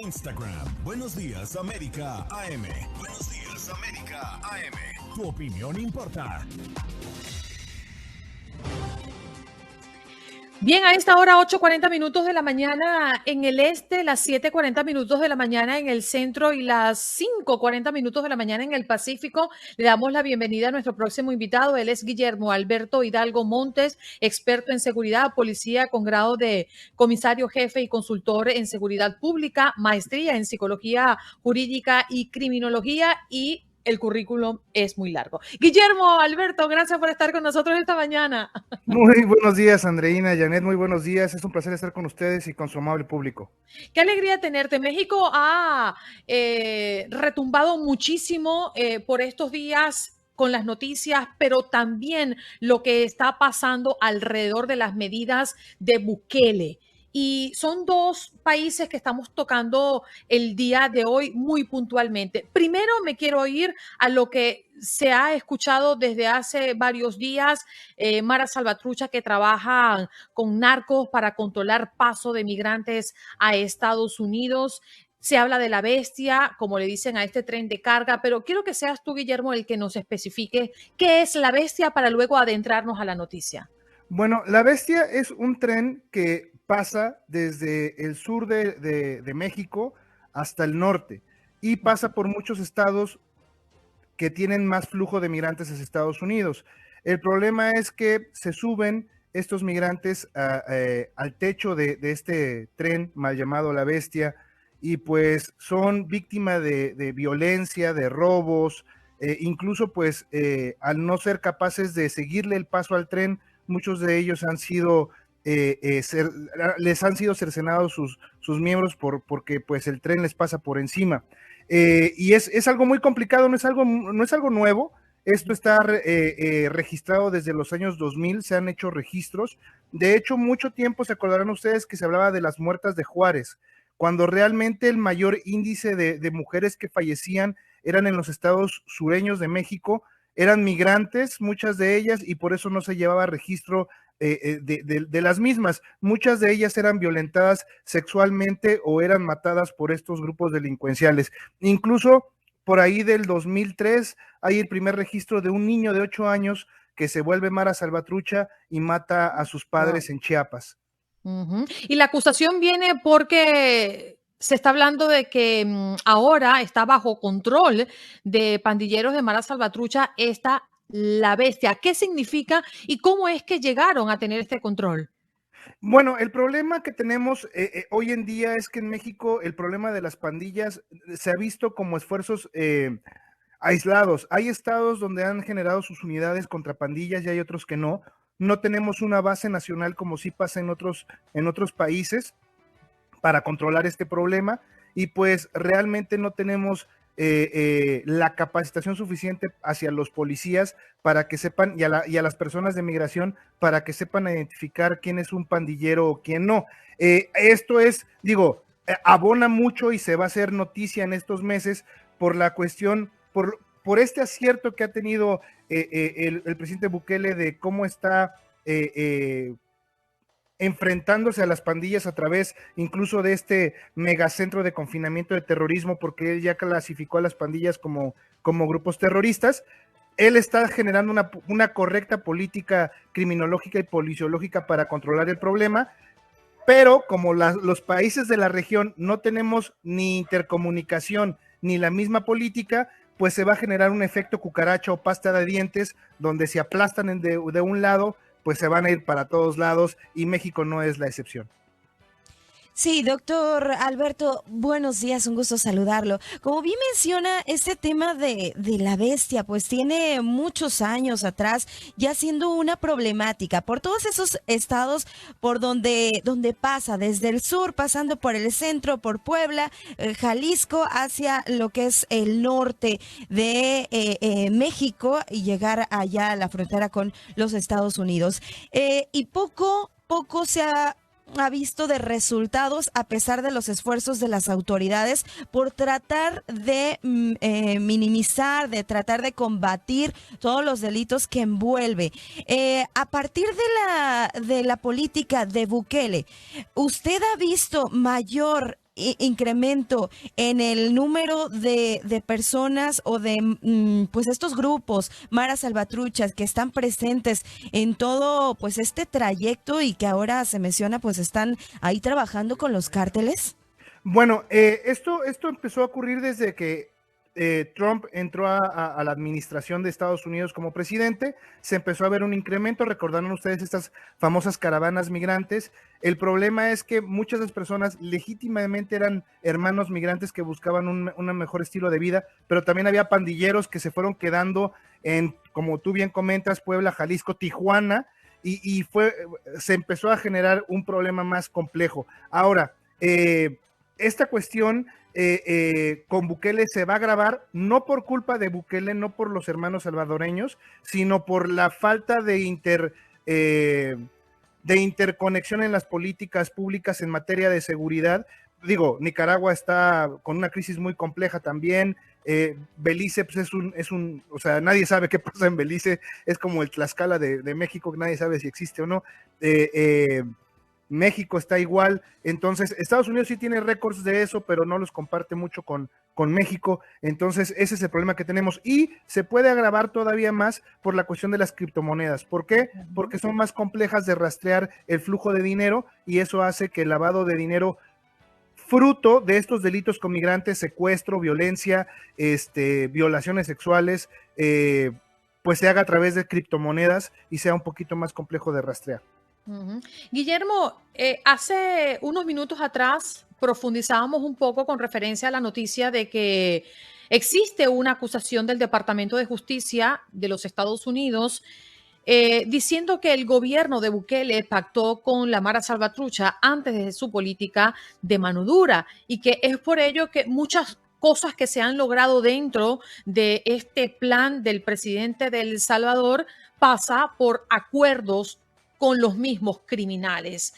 Instagram, Buenos Días América AM. Buenos Días América AM. Tu opinión importa. Bien, a esta hora 8:40 minutos de la mañana en el este, las 7:40 minutos de la mañana en el centro y las 5:40 minutos de la mañana en el Pacífico. Le damos la bienvenida a nuestro próximo invitado. Él es Guillermo Alberto Hidalgo Montes, experto en seguridad, policía con grado de comisario jefe y consultor en seguridad pública, maestría en psicología jurídica y criminología y el currículum es muy largo. Guillermo Alberto, gracias por estar con nosotros esta mañana. Muy buenos días, Andreina, Janet, muy buenos días. Es un placer estar con ustedes y con su amable público. Qué alegría tenerte. México ha retumbado muchísimo por estos días con las noticias, pero también lo que está pasando alrededor de las medidas de Bukele. Y son dos países que estamos tocando el día de hoy muy puntualmente. Primero me quiero ir a lo que se ha escuchado desde hace varios días, Mara Salvatrucha, que trabaja con narcos para controlar paso de migrantes a Estados Unidos. Se habla de la bestia, como le dicen a este tren de carga, pero quiero que seas tú, Guillermo, el que nos especifique qué es la bestia para luego adentrarnos a la noticia. Bueno, la bestia es un tren que pasa desde el sur de México hasta el norte y pasa por muchos estados que tienen más flujo de migrantes hacia Estados Unidos. El problema es que se suben estos migrantes al techo de este tren mal llamado La Bestia y pues son víctimas de violencia, de robos, incluso pues al no ser capaces de seguirle el paso al tren, muchos de ellos han sido les han sido cercenados sus miembros porque pues el tren les pasa por encima. Y es algo muy complicado, no es algo nuevo. Esto está registrado desde los años 2000, se han hecho registros. De hecho, mucho tiempo se acordarán ustedes que se hablaba de las muertas de Juárez, cuando realmente el mayor índice de mujeres que fallecían eran en los estados sureños de México, eran migrantes, muchas de ellas, y por eso no se llevaba registro de las mismas. Muchas de ellas eran violentadas sexualmente o eran matadas por estos grupos delincuenciales. Incluso por ahí del 2003 hay el primer registro de un niño de 8 años que se vuelve Mara Salvatrucha y mata a sus padres en Chiapas. Y la acusación viene porque se está hablando de que ahora está bajo control de pandilleros de Mara Salvatrucha La Bestia. ¿Qué significa y cómo es que llegaron a tener este control? Bueno, el problema que tenemos hoy en día es que en México el problema de las pandillas se ha visto como esfuerzos aislados. Hay estados donde han generado sus unidades contra pandillas y hay otros que no. No tenemos una base nacional como sí pasa en otros países para controlar este problema y pues realmente no tenemos la capacitación suficiente hacia los policías para que sepan y a las personas de migración para que sepan identificar quién es un pandillero o quién no. Esto es, abona mucho y se va a hacer noticia en estos meses por la cuestión, por este acierto que ha tenido el presidente Bukele de cómo está enfrentándose a las pandillas a través incluso de este megacentro de confinamiento de terrorismo, porque él ya clasificó a las pandillas como grupos terroristas. Él está generando una correcta política criminológica y policiológica para controlar el problema, pero como los países de la región no tenemos ni intercomunicación ni la misma política, pues se va a generar un efecto cucaracha o pasta de dientes, donde se aplastan de un lado, pues se van a ir para todos lados y México no es la excepción. Sí, doctor Alberto, buenos días, un gusto saludarlo. Como bien menciona, este tema de la bestia, pues tiene muchos años atrás ya siendo una problemática por todos esos estados por donde pasa, desde el sur, pasando por el centro, por Puebla, Jalisco, hacia lo que es el norte de México y llegar allá a la frontera con los Estados Unidos. Y poco se ha visto de resultados a pesar de los esfuerzos de las autoridades por tratar de minimizar, de tratar de combatir todos los delitos que envuelve. A partir de la política de Bukele, ¿usted ha visto mayor incremento en el número de personas o de pues estos grupos maras salvatruchas que están presentes en todo pues este trayecto y que ahora se menciona pues están ahí trabajando con los cárteles? Bueno, esto empezó a ocurrir desde que Trump entró a la administración de Estados Unidos como presidente. Se empezó a ver un incremento. Recordarán ustedes estas famosas caravanas migrantes. El problema es que muchas de las personas legítimamente eran hermanos migrantes que buscaban un mejor estilo de vida, pero también había pandilleros que se fueron quedando en, como tú bien comentas, Puebla, Jalisco, Tijuana, y se empezó a generar un problema más complejo. Ahora, esta cuestión con Bukele se va a agravar, no por culpa de Bukele, no por los hermanos salvadoreños, sino por la falta de interconexión en las políticas públicas en materia de seguridad. Digo, Nicaragua está con una crisis muy compleja también. Belice pues o sea, nadie sabe qué pasa en Belice, es como el Tlaxcala de México, que nadie sabe si existe o no. México está igual. Entonces Estados Unidos sí tiene récords de eso, pero no los comparte mucho con México. Entonces ese es el problema que tenemos, y se puede agravar todavía más por la cuestión de las criptomonedas. ¿Por qué? Porque son más complejas de rastrear el flujo de dinero, y eso hace que el lavado de dinero fruto de estos delitos con migrantes, secuestro, violencia, violaciones sexuales, pues se haga a través de criptomonedas y sea un poquito más complejo de rastrear. Guillermo, hace unos minutos atrás profundizábamos un poco con referencia a la noticia de que existe una acusación del Departamento de Justicia de los Estados Unidos diciendo que el gobierno de Bukele pactó con la Mara Salvatrucha antes de su política de mano dura, y que es por ello que muchas cosas que se han logrado dentro de este plan del presidente de El Salvador pasa por acuerdos con los mismos criminales.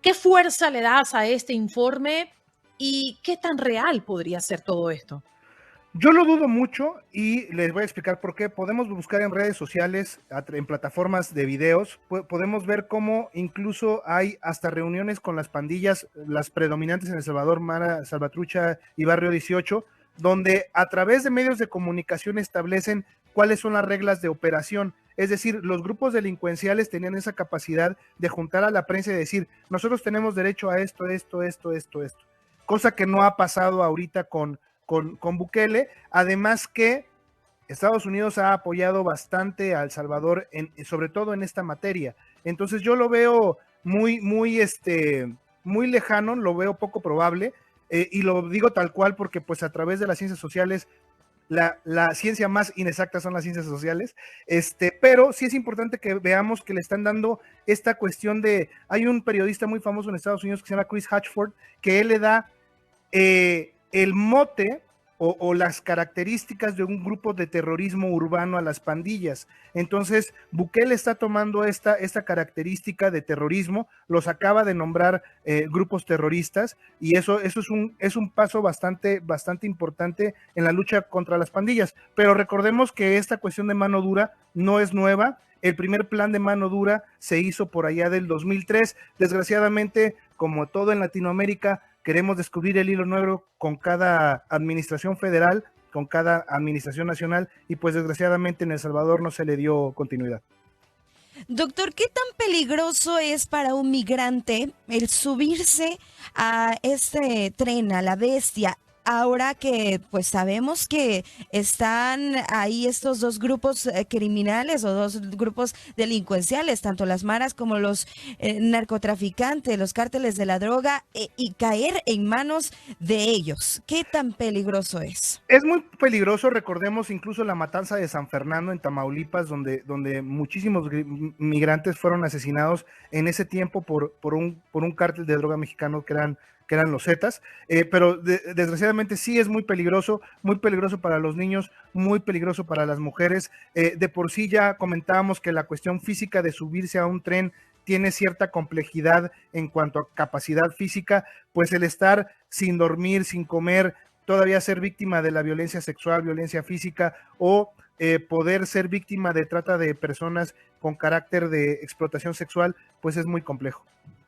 ¿Qué fuerza le das a este informe y qué tan real podría ser todo esto? Yo lo dudo mucho y les voy a explicar por qué. Podemos buscar en redes sociales, en plataformas de videos, podemos ver cómo incluso hay hasta reuniones con las pandillas, las predominantes en El Salvador, Mara Salvatrucha y Barrio 18, donde a través de medios de comunicación establecen cuáles son las reglas de operación. Es decir, los grupos delincuenciales tenían esa capacidad de juntar a la prensa y decir, nosotros tenemos derecho a esto, cosa que no ha pasado ahorita con Bukele. Además que Estados Unidos ha apoyado bastante a El Salvador, sobre todo en esta materia. Entonces yo lo veo muy lejano, lo veo poco probable, y lo digo tal cual porque pues a través de las ciencias sociales, la ciencia más inexacta son las ciencias sociales, pero sí es importante que veamos que le están dando esta cuestión de, hay un periodista muy famoso en Estados Unidos que se llama Chris Hatchford, que él le da el mote o las características de un grupo de terrorismo urbano a las pandillas. Entonces, Bukele está tomando esta característica de terrorismo, los acaba de nombrar grupos terroristas, y eso es un paso bastante importante en la lucha contra las pandillas. Pero recordemos que esta cuestión de mano dura no es nueva. El primer plan de mano dura se hizo por allá del 2003. Desgraciadamente, como todo en Latinoamérica, queremos descubrir el hilo negro con cada administración federal, con cada administración nacional, y pues desgraciadamente en El Salvador no se le dio continuidad. Doctor, ¿qué tan peligroso es para un migrante el subirse a este tren, a la bestia? Ahora que pues sabemos que están ahí estos dos grupos criminales o dos grupos delincuenciales, tanto las maras como los narcotraficantes, los cárteles de la droga, y caer en manos de ellos. ¿Qué tan peligroso es? Es muy peligroso. Recordemos incluso la matanza de San Fernando en Tamaulipas, donde muchísimos migrantes fueron asesinados en ese tiempo por un cártel de droga mexicano que eran los Zetas, pero desgraciadamente sí es muy peligroso para los niños, muy peligroso para las mujeres. De por sí ya comentábamos que la cuestión física de subirse a un tren tiene cierta complejidad en cuanto a capacidad física, pues el estar sin dormir, sin comer, todavía ser víctima de la violencia sexual, violencia física, o poder ser víctima de trata de personas con carácter de explotación sexual, pues es muy complejo.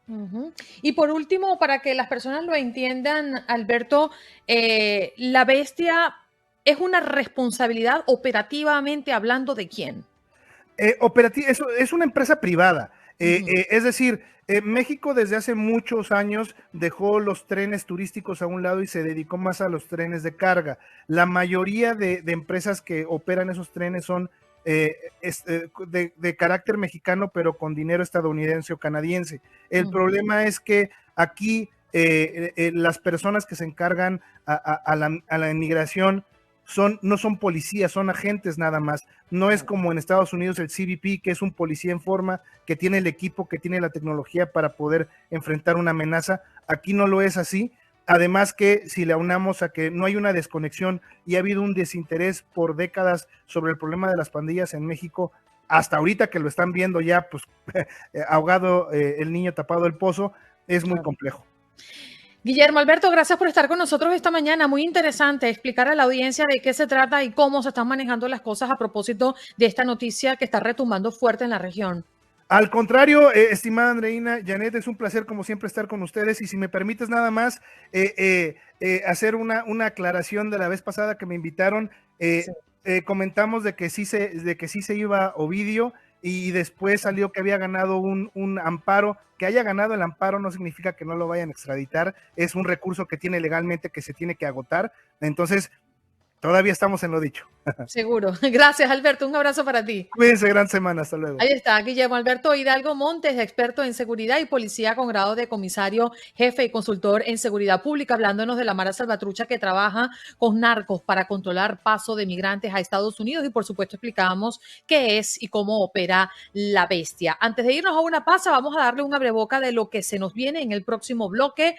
Ujú. Y por último, para que las personas lo entiendan, Alberto, la bestia es una responsabilidad operativamente hablando de quién. Eso es una empresa privada. Es decir, México desde hace muchos años dejó los trenes turísticos a un lado y se dedicó más a los trenes de carga. La mayoría de empresas que operan esos trenes son de carácter mexicano, pero con dinero estadounidense o canadiense. El problema es que aquí las personas que se encargan a la inmigración no son policías, son agentes nada más. No es como en Estados Unidos el CBP, que es un policía en forma, que tiene el equipo, que tiene la tecnología para poder enfrentar una amenaza. Aquí no lo es así. Además que si le aunamos a que no hay una desconexión y ha habido un desinterés por décadas sobre el problema de las pandillas en México, hasta ahorita que lo están viendo ya, pues ahogado el niño tapado el pozo, es muy complejo. Guillermo Alberto, gracias por estar con nosotros esta mañana. Muy interesante explicar a la audiencia de qué se trata y cómo se están manejando las cosas a propósito de esta noticia que está retumbando fuerte en la región. Al contrario, estimada Andreina, Janet, es un placer como siempre estar con ustedes y si me permites nada más hacer una aclaración de la vez pasada que me invitaron, Sí. comentamos de que sí se iba Ovidio y después salió que había ganado un amparo. Que haya ganado el amparo no significa que no lo vayan a extraditar, es un recurso que tiene legalmente que se tiene que agotar, entonces todavía estamos en lo dicho. Seguro. Gracias, Alberto. Un abrazo para ti. Cuídense, gran semana, hasta luego. Ahí está, Guillermo Alberto Hidalgo Montes, experto en seguridad y policía con grado de comisario, jefe y consultor en seguridad pública, hablándonos de la Mara Salvatrucha que trabaja con narcos para controlar paso de migrantes a Estados Unidos y por supuesto explicamos qué es y cómo opera la bestia. Antes de irnos a una pausa, vamos a darle un abreboca de lo que se nos viene en el próximo bloque.